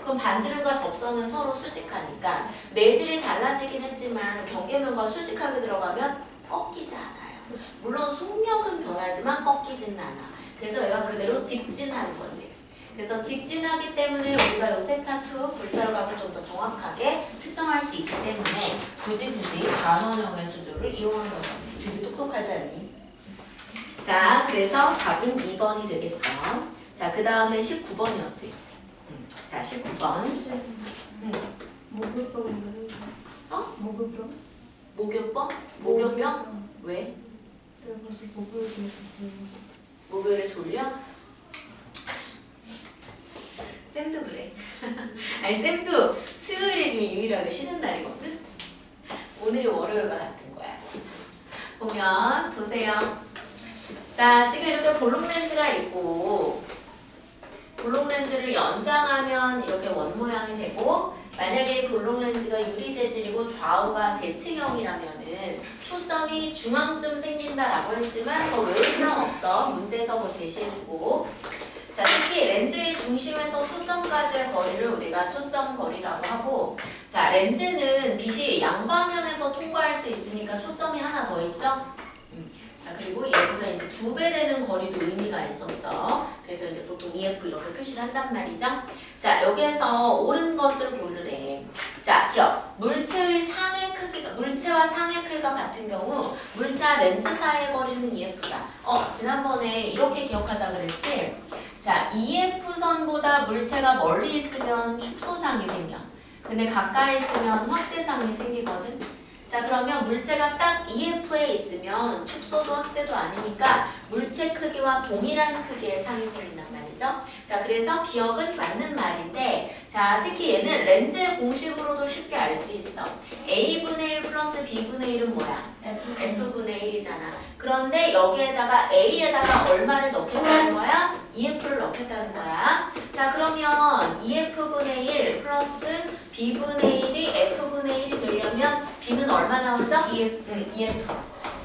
그럼 반지름과 접선은 서로 수직하니까 매질이 달라지긴 했지만 경계면과 수직하게 들어가면 꺾이지 않아요. 물론 속력은 변하지만 꺾이지는 않아. 그래서 얘가 그대로 직진하는 거지. 그래서 직진하기 때문에 우리가 요 세타2 불자로각을 좀 더 정확하게 측정할 수 있기 때문에 굳이 반원형의 수조를 이용하는 거죠. 되게 똑똑하지 않니? 자, 그래서 답은 2번이 되겠어. 자, 그 다음에 19번이었지. 자, 19번. 목요병인가요? 어? 목요병? 목요병? 목요병? 왜? 그래서 목요일에 목요일에 졸려? 쌤도 그래. 아니, 쌤도 수요일이 지금 유일하게 쉬는 날이거든? 오늘이 월요일과 같은 거야. 보면, 보세요. 자, 지금 이렇게 볼록 렌즈가 있고, 볼록 렌즈를 연장하면 이렇게 원 모양이 되고, 만약에 볼록 렌즈가 유리 재질이고 좌우가 대칭형이라면은 초점이 중앙쯤 생긴다라고 했지만 더 외울 필요는 없어. 문제에서 더 제시해주고. 자, 특히 렌즈의 중심에서 초점까지의 거리를 우리가 초점 거리라고 하고, 자, 렌즈는 빛이 양방향에서 통과할 수 있으니까 초점이 하나 더 있죠? 자, 그리고 얘보다 이제 2배 되는 거리도 의미가 있었어. 그래서 이제 보통 EF 이렇게 표시를 한단 말이죠. 자, 여기에서 옳은 것을 고르래. 자, 기억. 물체와 상의 크기가 같은 경우 물체와 렌즈 사이의 거리는 EF다. 지난번에 이렇게 기억하자 그랬지? 자, EF선보다 물체가 멀리 있으면 축소상이 생겨. 근데 가까이 있으면 확대상이 생기거든. 자, 그러면 물체가 딱 EF에 있으면 축소도 확대도 아니니까 물체 크기와 동일한 크기의 상이 생긴단 말이죠. 자, 그래서 기억은 맞는 말인데, 자, 특히 얘는 렌즈의 공식으로도 쉽게 알 수 있어. A분의 1 플러스 B분의 1은 뭐야? F분의 1이잖아. 그런데 여기에다가 A에다가 얼마를 넣겠다는 거야? EF를 넣겠다는 거야. 자, 그러면 EF분의 1 플러스 B분의 1이 F분의 1이 되려면 B는 얼마 나오죠? EF.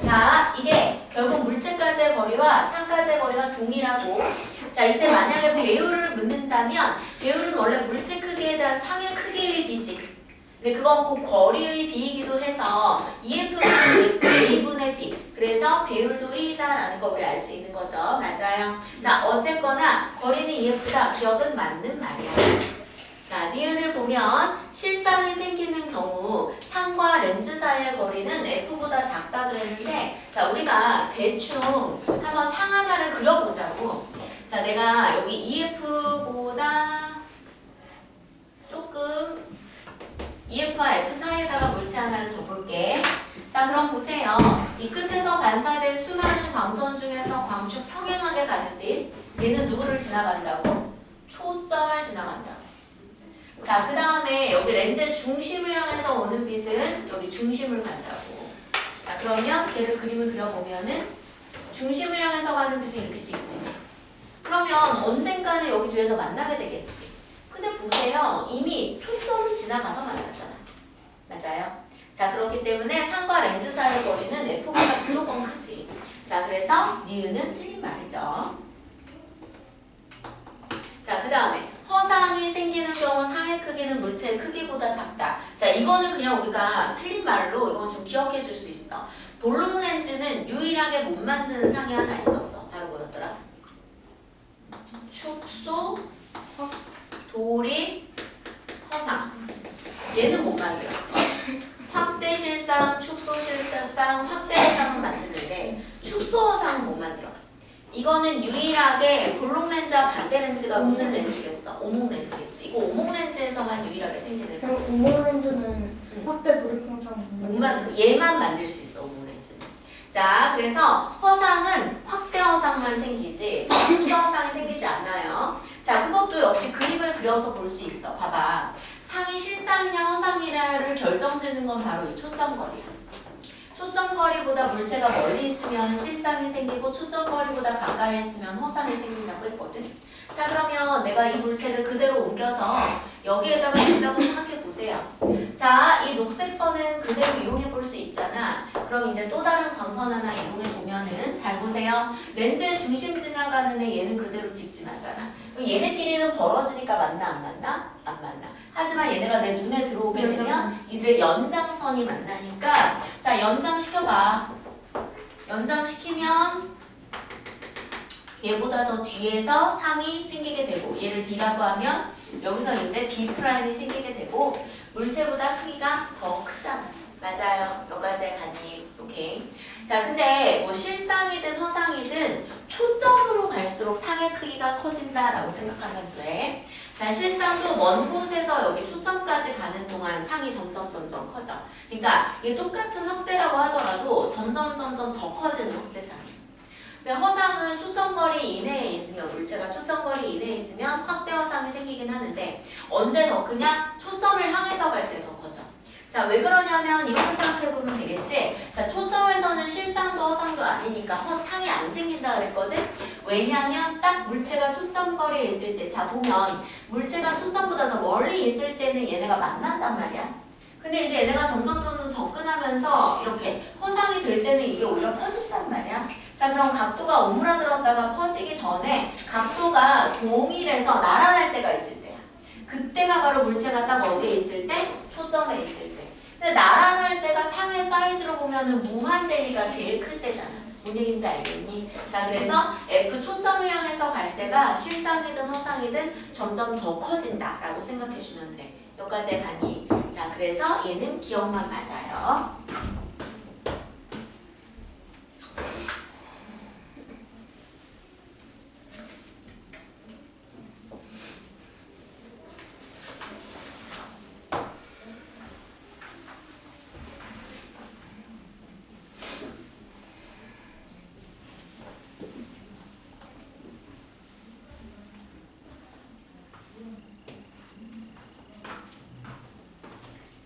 자, 이게 결국 물체까지의 거리와 상까지의 거리가 동일하고, 자, 이때 만약에 배율을 묻는다면 배율은 원래 물체 크기에 대한 상의 크기의 비지. 근데 그건 꼭 거리의 비이기도 해서 EF는 A분의 B. 그래서 배율도 1이다라는 거 우리 알 수 있는 거죠. 맞아요. 자, 어쨌거나 거리는 EF다. 기억은 맞는 말이야. 자, 니은을 보면 실상이 생기는 경우 상과 렌즈 사이의 거리는 F보다 작다 그랬는데, 자, 우리가 대충 한번 상 하나를 그려보자고. 자, 내가 여기 EF보다 조금 EF와 F 사이에다가 물체 하나를 더 볼게. 자, 그럼 보세요. 이 끝에서 반사된 수많은 광선 중에서 광축 평행하게 가는 빛, 얘는 누구를 지나간다고? 초점을 지나간다. 자, 그 다음에 여기 렌즈의 중심을 향해서 오는 빛은 여기 중심을 간다고. 자, 그러면 걔를 그림을 그려보면은 중심을 향해서 가는 빛은 이렇게 찍지. 그러면 언젠가는 여기 뒤에서 만나게 되겠지. 근데 보세요. 이미 초점은 지나가서 만나잖아. 맞아요? 자, 그렇기 때문에 상과 렌즈 사이의 거리는 F보다 무조건 크지. 자, 그래서 니은은 틀린 말이죠. 자, 그 다음에 허상이 생기는 경우 상의 크기는 물체의 크기보다 작다. 자, 이거는 그냥 우리가 틀린 말로 이건 좀 기억해 줄 수 있어. 볼록 렌즈는 유일하게 못 만드는 상이 하나 있었어. 바로 뭐였더라? 축소, 도립, 허상. 얘는 못 만들어. 확대 실상, 축소 실상, 확대 허상은 만드는데 축소 허상은 못 만들어. 이거는 유일하게 볼록 렌즈와 반대 렌즈가 무슨 렌즈겠어? 오목 렌즈겠지. 이거 오목 렌즈에서만 유일하게 생기는 상. 그럼 오목 렌즈는 확대 돌입 형상 못 만들어. 얘만 만들 수 있어, 오목 렌즈는. 자, 그래서 허상은 확대 허상만 생기지 축소 허상이 생기지 않아요. 자, 그것도 역시 그림을 그려서 볼 수 있어. 봐봐. 상이 실상이냐 허상이냐를 결정짓는 건 바로 이 초점거리야. 초점거리보다 물체가 멀리 있으면 실상이 생기고 초점거리보다 가까이 있으면 허상이 생긴다고 했거든. 자, 그러면 내가 이 물체를 그대로 옮겨서 여기에다가 둔다고 생각해 보세요. 자, 이 녹색 선은 그대로 이용해 볼 수 있잖아. 그럼 이제 또 다른 광선 하나 이용해 보면은 잘 보세요. 렌즈의 중심 지나가는 애 얘는 그대로 직진하잖아. 그럼 얘네끼리는 벌어지니까 맞나 안 맞나? 안 만나. 하지만 얘네가 내 눈에 들어오게 되면 이들의 연장선이 만나니까 자 연장시켜봐. 연장시키면 얘보다 더 뒤에서 상이 생기게 되고 얘를 B라고 하면 여기서 이제 B'이 생기게 되고 물체보다 크기가 더 크잖아. 맞아요. 여기까지 갔니? 오케이. 자 근데 뭐 실상이든 허상이든 초점으로 갈수록 상의 크기가 커진다라고 생각하면 돼. 자 실상도 먼 곳에서 여기 초점까지 가는 동안 상이 점점 커져. 그러니까 이게 똑같은 확대라고 하더라도 점점 더 커지는 확대상이야. 근데 허상은 초점거리 이내에 있으면 물체가 초점거리 이내에 있으면 확대 허상이 생기긴 하는데 언제 더 크냐? 초점을 향해서 갈 때 더 커져. 자, 왜 그러냐면 이렇게 생각해보면 되겠지? 자, 초점에서는 실상도 허상도 아니니까 상이 안 생긴다 그랬거든? 왜냐하면 딱 물체가 초점거리에 있을 때 자, 보면 물체가 초점보다 저 멀리 있을 때는 얘네가 만난단 말이야. 근데 이제 얘네가 점점 접근하면서 이렇게 허상이 될 때는 이게 오히려 퍼진단 말이야. 자, 그럼 각도가 오므라들었다가 퍼지기 전에 각도가 동일해서 나란할 때가 있을 때야. 그때가 바로 물체가 딱 어디에 있을 때? 초점에 있을 때. 근데 나란할 때가 상의 사이즈로 보면은 무한 대비가 제일 클 때잖아. 뭔 얘기인지 알겠니? 자, 그래서 F 초점을 향해서 갈 때가 실상이든 허상이든 점점 더 커진다라고 생각해주면 돼. 여기까지 가니? 자, 그래서 얘는 기억만 맞아요.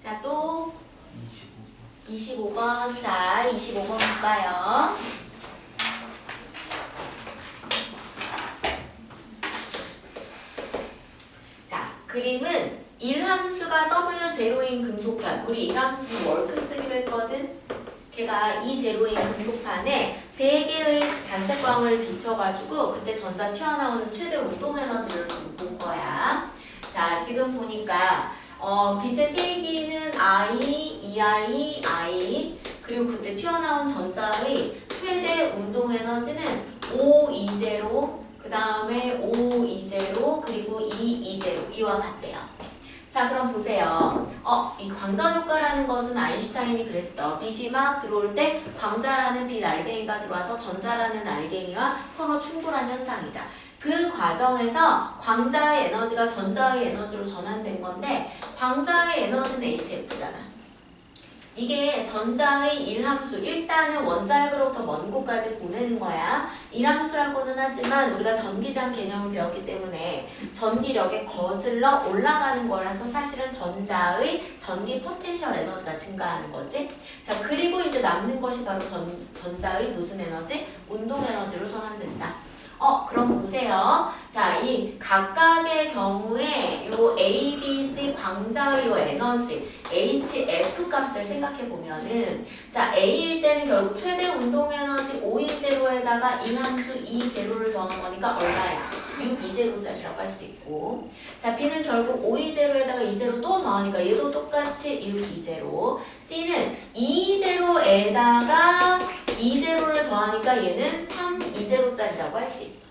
자, 또 25번. 자, 25번 볼까요? 자, 그림은 1함수가 W0인 금속판. 우리 1함수는 월크 쓰기로 했거든? 걔가 2제로인 금속판에 3개의 단색광을 비춰가지고 그때 전자 튀어나오는 최대 운동 에너지를 본 거야. 자, 지금 보니까 빛의 세기는 I, EI, I 그리고 그때 튀어나온 전자의 최대 운동 에너지는 O20 그 다음에 O20 그리고 E20 이와 같대요. 자, 그럼 보세요. 이 광전 효과라는 것은 아인슈타인이 그랬어. 빛이 막 들어올 때 광자라는 빛 알갱이가 들어와서 전자라는 알갱이와 서로 충돌한 현상이다. 그 과정에서 광자의 에너지가 전자의 에너지로 전환된 건데 광자의 에너지는 HF잖아. 이게 전자의 1함수, 일단은 원자핵으로부터 먼 곳까지 보내는 거야. 1함수라고는 하지만 우리가 전기장 개념을 배웠기 때문에 전기력에 거슬러 올라가는 거라서 사실은 전자의 전기 포텐셜 에너지가 증가하는 거지. 자, 그리고 이제 남는 것이 바로 전자의 무슨 에너지? 운동 에너지로 전환된다. 그럼 보세요. 자, 이 각각의 경우에 요 A, B, C 광자의 요 에너지 HF 값을 생각해 보면은 자, A일 때는 결국 최대 운동 에너지 520에다가 이 함수 2제로를 더한 거니까 얼마야? 620짜리라고 할 수 있고 자, B는 결국 520에다가 2제로 또 더하니까 얘도 똑같이 620 C는 220에다가 2제로를 더하니까 얘는 320짜리라고 할 수 있어.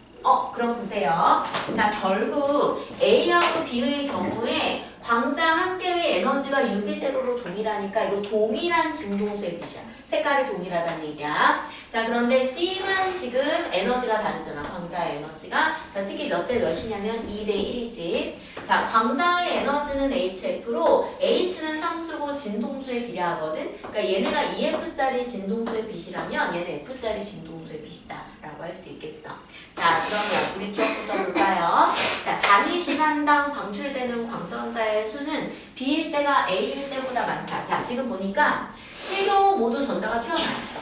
그럼 보세요. 자, 결국 A하고 B의 경우에 광자 한 개의 에너지가 620로 동일하니까 이거 동일한 진동수의 빛이야. 색깔이 동일하다는 얘기야. 자, 그런데 C만 지금 에너지가 다르잖아. 광자의 에너지가. 자, 특히 몇 대 몇이냐면 2대 1이지. 자, 광자의 에너지는 HF로 H는 상수고 진동수에 비례하거든. 그러니까 얘네가 2F짜리 진동수의 빛이라면 얘는 F짜리 진동수의 빛이다 라고 할 수 있겠어. 자, 그러면 우리 기억부터 볼까요? 자, 단위 시간당 방출되는 광전자의 수는 B일 때가 A일 때보다 많다. 자, 지금 보니까 세 경우 모두 전자가 튀어나왔어.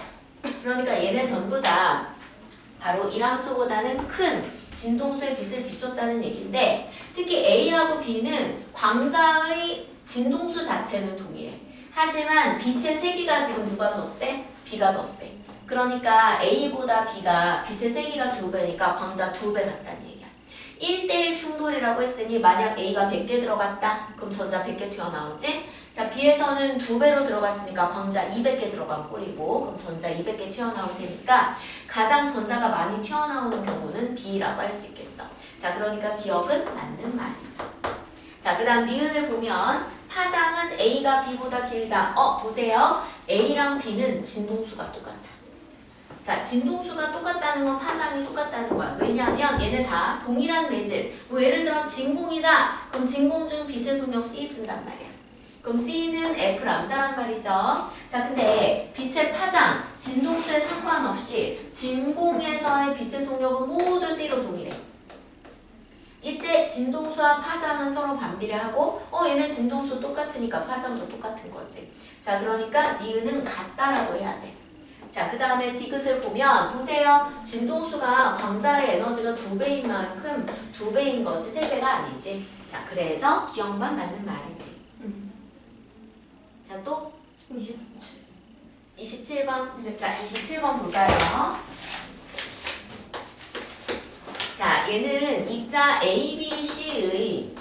그러니까 얘네 전부 다 바로 1함수보다는 큰 진동수의 빛을 비췄다는 얘기인데 특히 A하고 B는 광자의 진동수 자체는 동일해. 하지만 빛의 세기가 지금 누가 더 세? B가 더 세. 그러니까 A보다 B가 빛의 세기가 2배니까 광자 2배 같다는 얘기야. 1대1 충돌이라고 했으니 만약 A가 100개 들어갔다. 그럼 전자 100개 튀어나오지? 자, B에서는 2배로 들어갔으니까 광자 200개 들어간 꼴이고 그럼 전자 200개 튀어나올 테니까 가장 전자가 많이 튀어나오는 경우는 B라고 할 수 있겠어. 자, 그러니까 기억은 맞는 말이죠. 자, 그 다음 니은을 보면 파장은 A가 B보다 길다. 보세요. A랑 B는 진동수가 똑같아. 자, 진동수가 똑같다는 건 파장이 똑같다는 거야. 왜냐하면 얘네 다 동일한 매질. 뭐 예를 들어 진공이다. 그럼 진공 중 빛의 속력 C 쓴단 말이야. 그럼 C는 F 람다란 말이죠. 자, 근데 빛의 파장, 진동수에 상관없이 진공에서의 빛의 속력은 모두 C로 동일해. 이때 진동수와 파장은 서로 반비례하고 얘네 진동수 똑같으니까 파장도 똑같은 거지. 자, 그러니까 니은은 같다라고 해야 돼. 자, 그 다음에 디귿을 보면 보세요. 진동수가 광자의 에너지가 2배인 만큼 2배인 거지 3배가 아니지. 자, 그래서 기억만 맞는 말이지. 자, 또 27번. 자, 27번 볼까요? 자, 얘는 입자 A, B, C의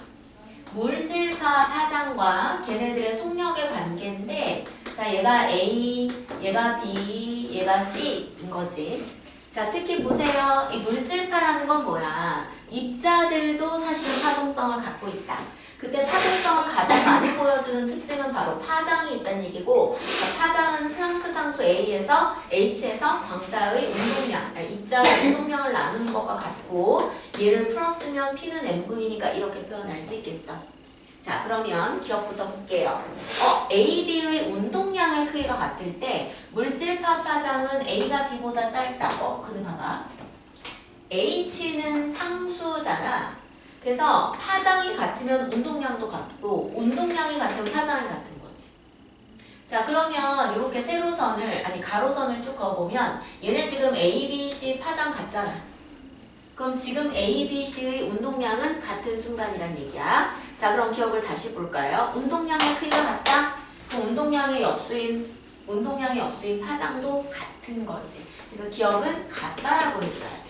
물질파 파장과 걔네들의 속력의 관계인데 자, 얘가 A, 얘가 B, 얘가 C인 거지. 자, 특히 보세요. 이 물질파라는 건 뭐야? 입자들도 사실은 파동성을 갖고 있다. 그때 파동성을 가장 많이 보여주는 특징은 바로 파장이 있다는 얘기고 파장은 플랑크 상수 A에서 H에서 광자의 운동량, 입자의 운동량을 나누는 것과 같고 얘를 풀었으면 P는 mv니까 이렇게 표현할 수 있겠어. 자, 그러면 기억부터 볼게요. A, B의 운동량의 크기가 같을 때 물질파 파장은 A가 B보다 짧다고. 근데 봐봐. H는 상수잖아. 그래서 파장이 같으면 운동량도 같고 운동량이 같으면 파장이 같은 거지. 자, 그러면 이렇게 세로선을 가로선을 쭉 그어보면 얘네 지금 A, B, C 파장 같잖아. 그럼 지금 A, B, C의 운동량은 같은 순간이란 얘기야. 자, 그럼 기억을 다시 볼까요? 운동량의 크기가 같다? 그럼 운동량의 역수인 파장도 같은 거지. 그러니까 기억은 같다라고 해줘야 돼.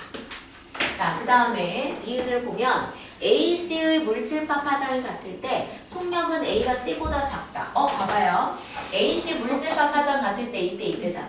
자, 그 다음에 니은을 보면 A, C의 물질파 파장이 같을 때 속력은 A가 C보다 작다. 봐봐요. A, C 물질파 파장 같을 때 이때잖아.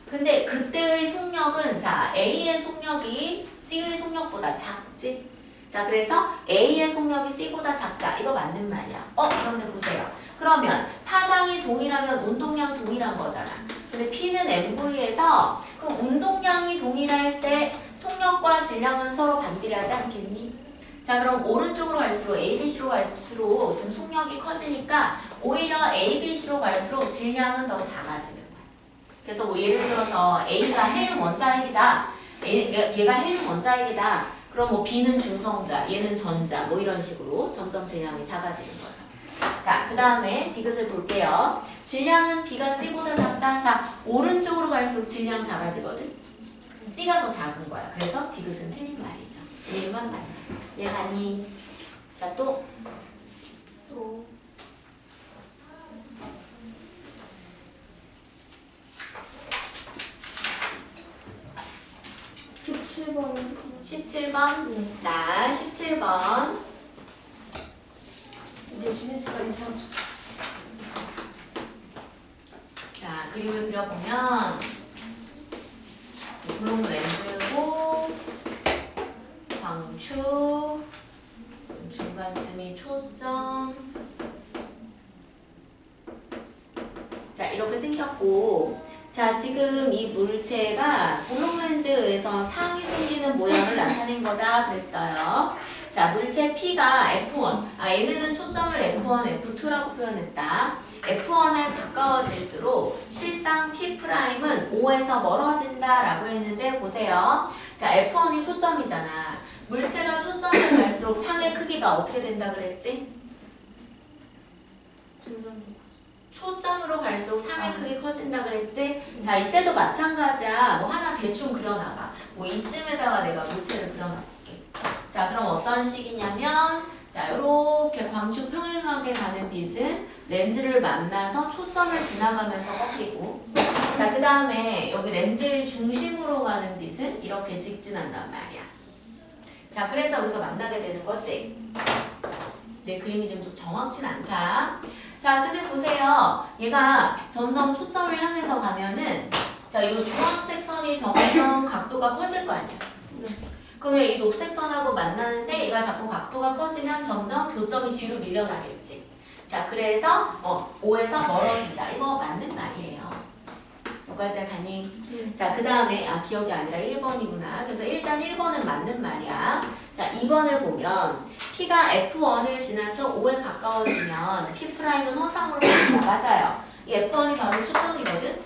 근데 그때의 속력은 자 A의 속력이 C의 속력보다 작지. 자, 그래서 A의 속력이 C보다 작다. 이거 맞는 말이야. 그런데 보세요. 그러면 파장이 동일하면 운동량 동일한 거잖아. 근데 P는 mv에서 그럼 운동량이 동일할 때 속력과 질량은 서로 반비례하지 않겠니? 자, 그럼 오른쪽으로 갈수록 ABC로 갈수록 지금 속력이 커지니까 오히려 ABC로 갈수록 질량은 더 작아지는 거야. 그래서 뭐 예를 들어서 A가 헬륨 원자핵이다. 얘가 헬륨 원자핵이다. 그럼 뭐 B는 중성자, 얘는 전자, 뭐 이런 식으로 점점 질량이 작아지는 거죠. 자, 그 다음에 디귿을 볼게요. 질량은 B가 C보다 작다. 자, 오른쪽으로 갈수록 질량 작아지거든. C가 더 작은 거야. 그래서 디귿은 틀린 말이죠. 얘만 맞나? 얘가 아니. 자, 또 17번. 네. 자, 17번. 이제 쉬는 시간이 참. 자, 그림을 그려보면 블록 렌즈고 광축 중간쯤이 초점. 자, 이렇게 생겼고 자, 지금 이 물체가 블록 렌즈에 의해서 상이 생기는 모양을 나타낸 거다 그랬어요. 자, 물체 P가 F1. 얘네는 초점을 F1, F2라고 표현했다. F1에 가까워질수록 실상 P'은 5에서 멀어진다 라고 했는데 보세요. 자, F1이 초점이잖아. 물체가 초점에 갈수록 상의 크기가 어떻게 된다 그랬지? 초점으로 갈수록 상의 크기 커진다 그랬지? 자, 이때도 마찬가지야. 뭐 하나 대충 그려놔봐. 뭐 이쯤에다가 내가 물체를 그려놔볼게. 자, 그럼 어떤 식이냐면 자, 요렇게 광축 평행하게 가는 빛은 렌즈를 만나서 초점을 지나가면서 꺾이고 자, 그 다음에 여기 렌즈의 중심으로 가는 빛은 이렇게 직진한단 말이야. 자, 그래서 여기서 만나게 되는 거지. 이제 그림이 좀 정확진 않다. 자, 근데 보세요. 얘가 점점 초점을 향해서 가면은 자, 이 주황색 선이 점점 각도가 커질 거 아니야. 그러면 이 녹색 선하고 만나는데 얘가 자꾸 각도가 커지면 점점 교점이 뒤로 밀려나겠지. 자, 그래서 5에서 멀어진다. 이거 맞는 말이에요. 여기까지 가니? 자, 그 다음에 기억이 아니라 1번이구나. 그래서 일단 1번은 맞는 말이야. 자, 2번을 보면 P가 F1을 지나서 5에 가까워지면 P'은 허상으로 간다. 맞아요. 이 F1이 바로 초점이거든.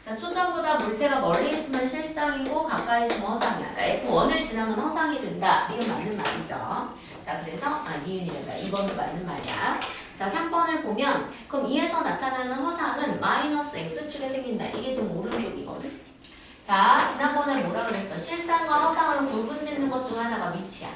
자, 초점보다 물체가 멀리 있으면 실상이고 가까이 있으면 허상이야. 그러니까 F1을 지나면 허상이 된다. 이건 맞는 말이죠. 자, 그래서 니은이란다. 2번도 맞는 말이야. 자, 3번을 보면 그럼 2에서 나타나는 허상은 마이너스 x축에 생긴다. 이게 지금 오른쪽이거든. 자, 지난번에 뭐라 그랬어? 실상과 허상을 구분짓는 것 중 하나가 위치야.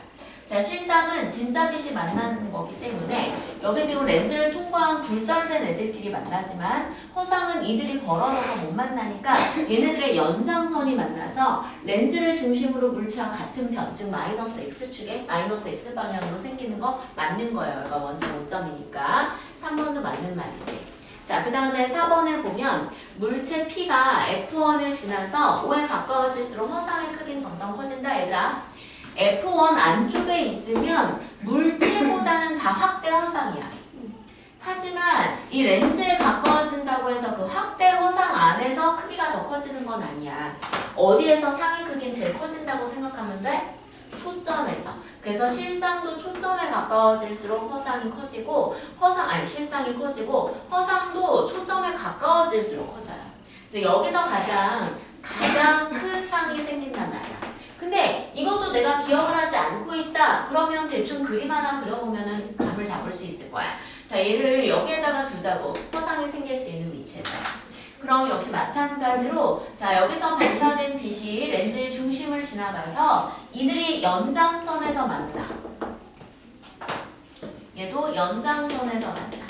자, 실상은 진짜 빛이 만나는 거기 때문에 여기 지금 렌즈를 통과한 굴절된 애들끼리 만나지만 허상은 이들이 걸어서 못 만나니까 얘네들의 연장선이 만나서 렌즈를 중심으로 물체와 같은 편, 즉 마이너스 x축에 마이너스 x 방향으로 생기는 거 맞는 거예요. 이거 원점 5점이니까 3번도 맞는 말이지. 자, 그 다음에 4번을 보면 물체 P가 F1을 지나서 5에 가까워질수록 허상의 크기는 점점 커진다. 얘들아, F1 안쪽에 있으면 물체보다는 다 확대 허상이야. 하지만 이 렌즈에 가까워진다고 해서 그 확대 허상 안에서 크기가 더 커지는 건 아니야. 어디에서 상의 크기는 제일 커진다고 생각하면 돼? 초점에서. 그래서 실상도 초점에 가까워질수록 허상이 커지고 실상이 커지고 허상도 초점에 가까워질수록 커져요. 그래서 여기서 가장 큰 상이 생긴단 말이야. 근데 이것도 내가 기억을 하지 않고 있다. 그러면 대충 그림 하나 그려보면은 감을 잡을 수 있을 거야. 자, 얘를 여기에다가 두자고. 허상이 생길 수 있는 위치에다. 그럼 역시 마찬가지로 자, 여기서 반사된 빛이 렌즈의 중심을 지나가서 이들이 연장선에서 만나. 얘도 연장선에서 만나.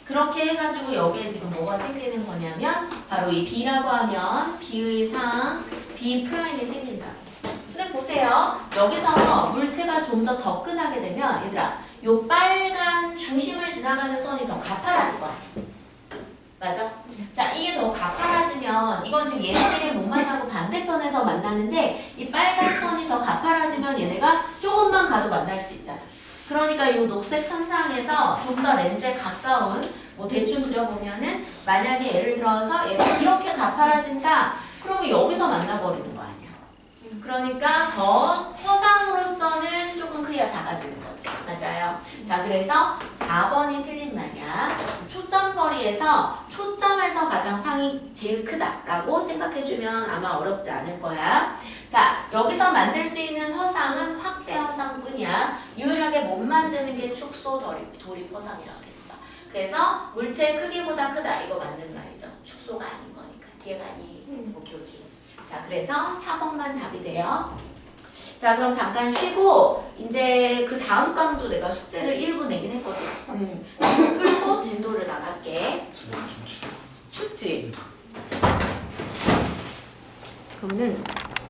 그렇게 해가지고 여기에 지금 뭐가 생기는 거냐면 바로 이 B라고 하면 B의 상 B 프라임이 생긴다. 근데 보세요. 여기서 물체가 좀 더 접근하게 되면 얘들아, 요 빨간 중심을 지나가는 선이 더 가파라질 거야. 맞아? 자, 이게 더 가파라지면 이건 지금 얘네들이 못 만나고 반대편에서 만나는데 이 빨간 선이 더 가파라지면 얘네가 조금만 가도 만날 수 있잖아. 그러니까 이 녹색 선상에서 좀 더 렌즈에 가까운 뭐 대충 그려보면은 만약에 예를 들어서 얘가 이렇게 가파라진다. 그러면 여기서 만나버리는 거 아니야. 그러니까 더 허상으로서는 조금 크기가 작아지는 거지. 맞아요. 자, 그래서 4번이 틀린 말이야. 초점거리에서 초점에서 가장 상이 제일 크다라고 생각해주면 아마 어렵지 않을 거야. 자, 여기서 만들 수 있는 허상은 확대 허상뿐이야. 유일하게 못 만드는 게 축소 도립 허상이라고 그랬어. 그래서 물체의 크기보다 크다. 이거 맞는 말이죠. 축소가 아닌 거니까. 이해가니? 오케이. 자, 그래서 4번만 답이 돼요. 자, 그럼 잠깐 쉬고 이제 그 다음 강도 내가 숙제를 1부 내긴 했거든. 풀고 진도를 나갈게. 춥지? 그러면은